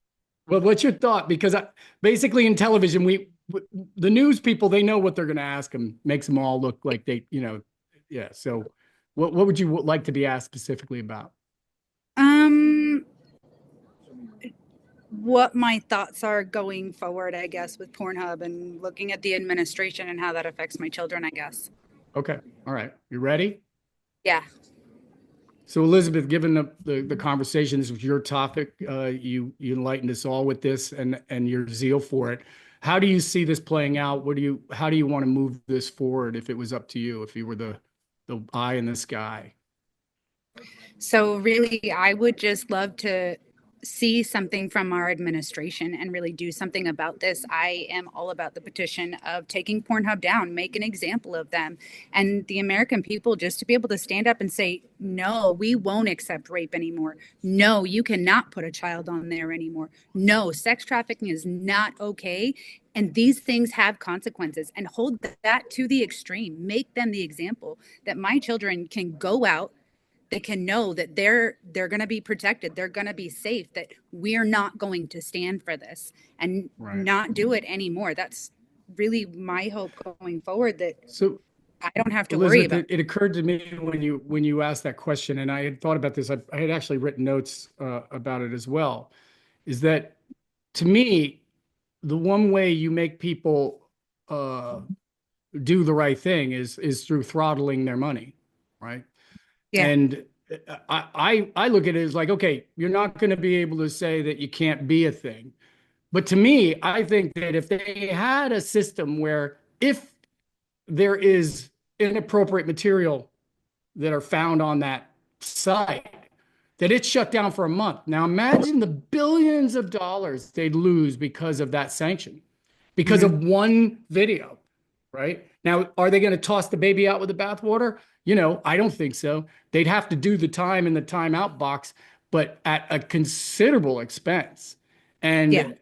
Well, what's your thought? Because basically in television, the news people, they know what they're going to ask them, makes them all look like they, yeah. So what would you like to be asked specifically about? What my thoughts are going forward, I guess, with Pornhub and looking at the administration and how that affects my children, I guess. Okay. All right. You ready? Yeah. So Elizabeth, given the conversation, this was your topic. You enlightened us all with this and your zeal for it. How do you see this playing out? How do you want to move this forward if it was up to you, if you were the eye in the sky? So really, I would just love to see something from our administration and really do something about this. I am all about the petition of taking Pornhub down, make an example of them, and the American people just to be able to stand up and say, no, we won't accept rape anymore. No, you cannot put a child on there anymore. No, sex trafficking is not okay. And these things have consequences, and hold that to the extreme. Make them the example that my children can go out, they can know that they're going to be protected, they're going to be safe, that we're not going to stand for this and not do it anymore. That's really my hope going forward, that So I don't have to Elizabeth, worry about it occurred to me when you asked that question, and I had thought about this. I had actually written notes about it as well. Is that, to me, the one way you make people do the right thing is through throttling their money, right? Yeah. And I look at it as like, okay, you're not going to be able to say that you can't be a thing. But to me, I think that if they had a system where if there is inappropriate material that are found on that site, that it's shut down for a month. Now imagine the billions of dollars they'd lose because of that sanction, because of one video, right? Now, are they going to toss the baby out with the bathwater? I don't think so. They'd have to do the time in the timeout box, but at a considerable expense. And,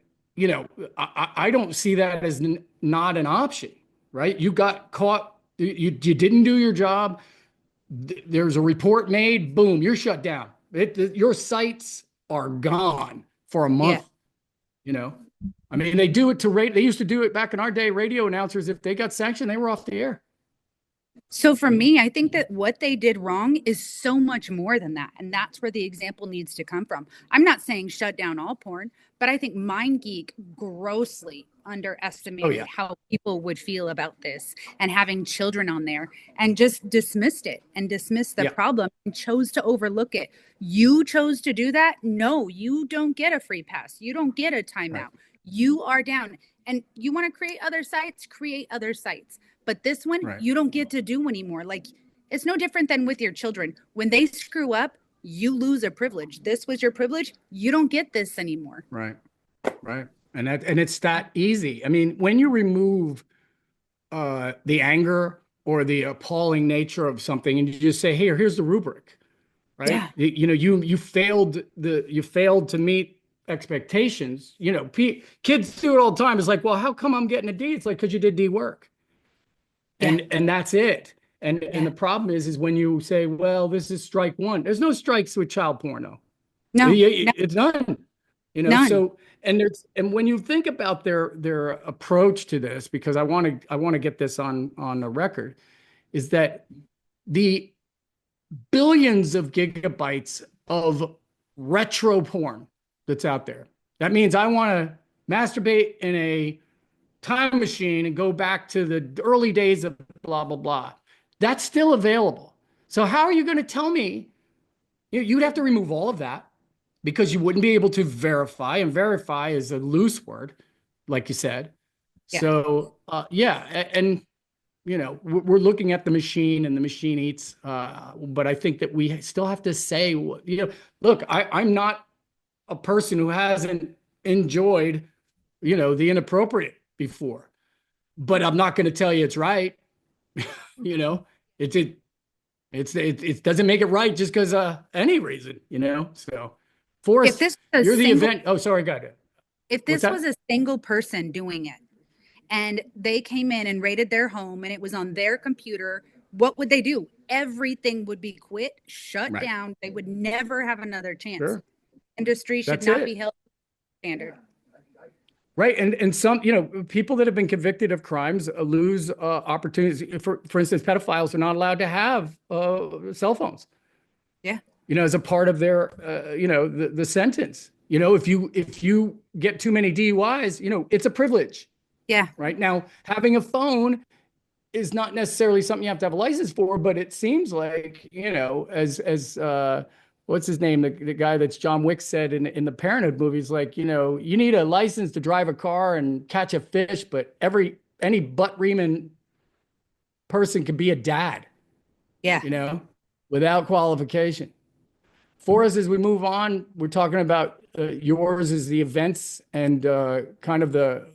I don't see that as not an option, right? You got caught, you didn't do your job. There's a report made, boom, you're shut down. Your sites are gone for a month. I mean, they do it to rate. They used to do it back in our day. Radio announcers, if they got sanctioned, they were off the air. So for me, I think that what they did wrong is so much more than that. And that's where the example needs to come from. I'm not saying shut down all porn, but I think MindGeek grossly underestimated how people would feel about this and having children on there, and just dismissed it and dismissed the problem and chose to overlook it. You chose to do that. No, you don't get a free pass. You don't get a timeout. Right. You are down, and you want to create other sites, but this one you don't get to do anymore. Like, it's no different than with your children. When they screw up, you lose a privilege. This was your privilege. You don't get this anymore. Right. And it's that easy. I mean, when you remove the anger or the appalling nature of something, and you just say, "Hey, here's the rubric," right? Yeah. You failed to meet expectations. Kids do it all the time. It's like, well, how come I'm getting a D? It's like, because you did D work, and that's it. And the problem is when you say, well, this is strike one. There's no strikes with child porno. No, it's none. None. So and when you think about their approach to this, because I want to get this on the record, is that the billions of gigabytes of retro porn that's out there. That means I want to masturbate in a time machine and go back to the early days of blah blah blah. That's still available. So how are you going to tell me? You'd have to remove all of that, because you wouldn't be able to verify, and verify is a loose word, like you said. Yeah. So, and we're looking at the machine, and the machine eats. But I think that we still have to say, look, I'm not a person who hasn't enjoyed, the inappropriate before, but I'm not going to tell you it's right. It doesn't make it right just because any reason, So, Forrest, you're the event. Oh, sorry, got it. If this was a single person doing it, and they came in and raided their home, and it was on their computer, what would they do? Everything would be shut down. They would never have another chance. Sure. Industry should not be held standard. Right. And some, people that have been convicted of crimes lose opportunities. For instance, pedophiles are not allowed to have cell phones. Yeah. As a part of their, the sentence. If you get too many DUIs, it's a privilege. Yeah. Right. Now, having a phone is not necessarily something you have to have a license for, but it seems like, as what's his name? The guy that's John Wick said in the Parenthood movies, like, you need a license to drive a car and catch a fish, but any butt-reaming person can be a dad. Yeah. Without qualification. For us, as we move on, we're talking about yours is the events and kind of the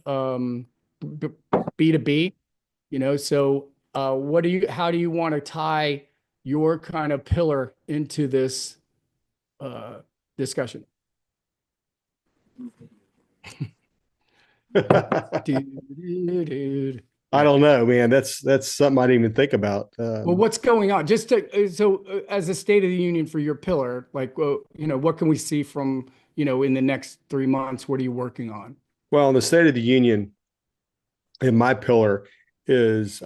B2B, So how do you want to tie your kind of pillar into this discussion? I don't know, man. That's something I didn't even think about. Well, what's going on? Just as a State of the Union for your pillar, like, what can we see from, in the next 3 months? What are you working on? Well, in the State of the Union, in my pillar is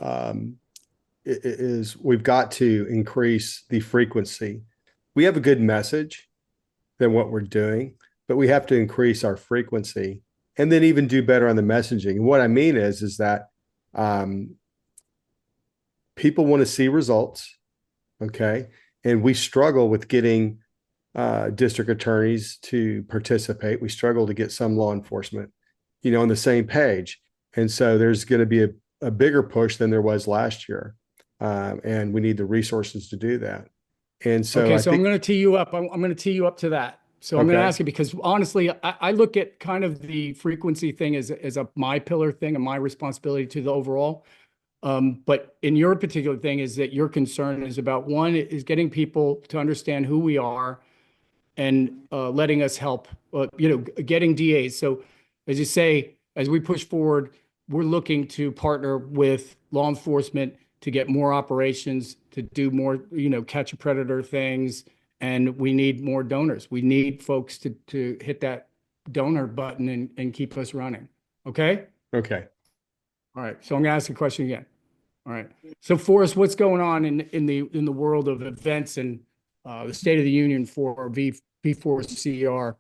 we've got to increase the frequency. We have a good message than what we're doing, but we have to increase our frequency and then even do better on the messaging. And what I mean is that people want to see results, okay? And we struggle with getting district attorneys to participate. We struggle to get some law enforcement, on the same page. And so there's going to be a bigger push than there was last year. And we need the resources to do that. And so, I'm going to tee you up. I'm going to tee you up to that. So I'm going to ask you, because honestly, I look at kind of the frequency thing as my pillar thing and my responsibility to the overall. But in your particular thing is that your concern is about, one, is getting people to understand who we are and letting us help, getting DAs. So as you say, as we push forward, we're looking to partner with law enforcement to get more operations, to do more, catch a predator things. And we need more donors. We need folks to hit that donor button and keep us running. Okay? Okay. All right. So I'm going to ask a question again. All right. So Forrest, what's going on in the world of events and the State of the Union for V4CER?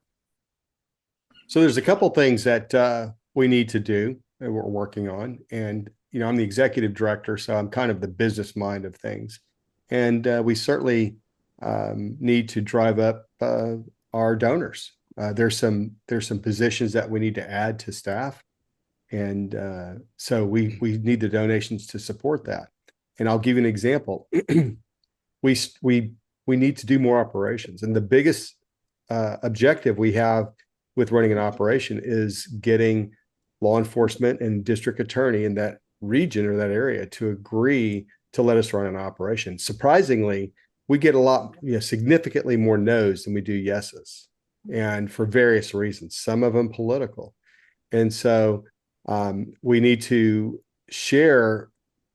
So there's a couple things that we need to do. that we're working on. And, I'm the executive director, so I'm kind of the business mind of things. And we certainly need to drive up our donors. There's some positions that we need to add to staff. And so we need the donations to support that. And I'll give you an example. we need to do more operations. And the biggest objective we have with running an operation is getting law enforcement and district attorney in that region or that area to agree to let us run an operation. Surprisingly, we get a lot, significantly more no's than we do yeses, and for various reasons, some of them political. And so we need to share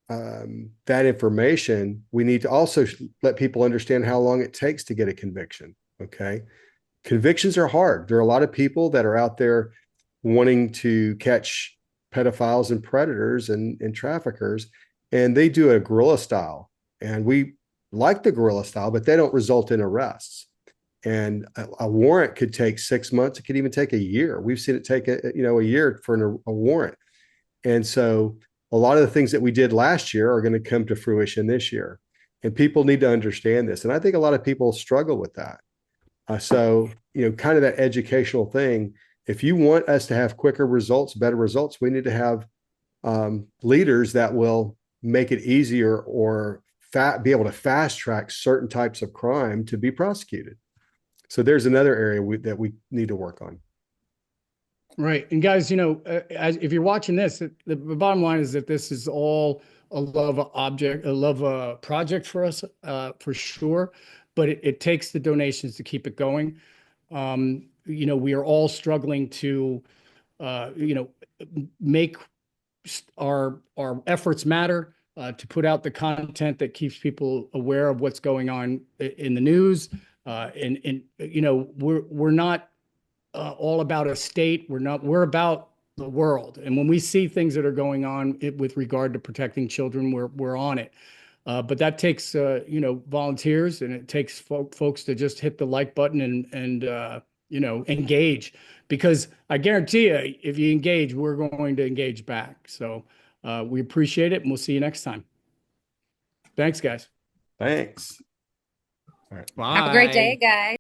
that information. We need to also let people understand how long it takes to get a conviction. Okay. Convictions are hard. There are a lot of people that are out there wanting to catch pedophiles and predators and traffickers, and they do a guerrilla style. And we like the guerrilla style, but they don't result in arrests. And a warrant could take 6 months. It could even take a year. We've seen it take a year for a warrant. And so a lot of the things that we did last year are going to come to fruition this year. And people need to understand this. And I think a lot of people struggle with that. So, kind of that educational thing. If you want us to have quicker results, better results, we need to have leaders that will make it easier or be able to fast track certain types of crime to be prosecuted. So there's another area that we need to work on. Right. And guys, if you're watching this, the bottom line is that this is all a love project for us, for sure. But it takes the donations to keep it going. We are all struggling to, make our efforts matter, to put out the content that keeps people aware of what's going on in the news. We're not all about a state. We're about the world. And when we see things that are going on with regard to protecting children, we're on it. But that takes, volunteers, and it takes folks to just hit the like button and engage, because I guarantee you, if you engage, we're going to engage back. So we appreciate it, and we'll see you next time. Thanks, guys. Thanks. Bye. Have a great day, guys.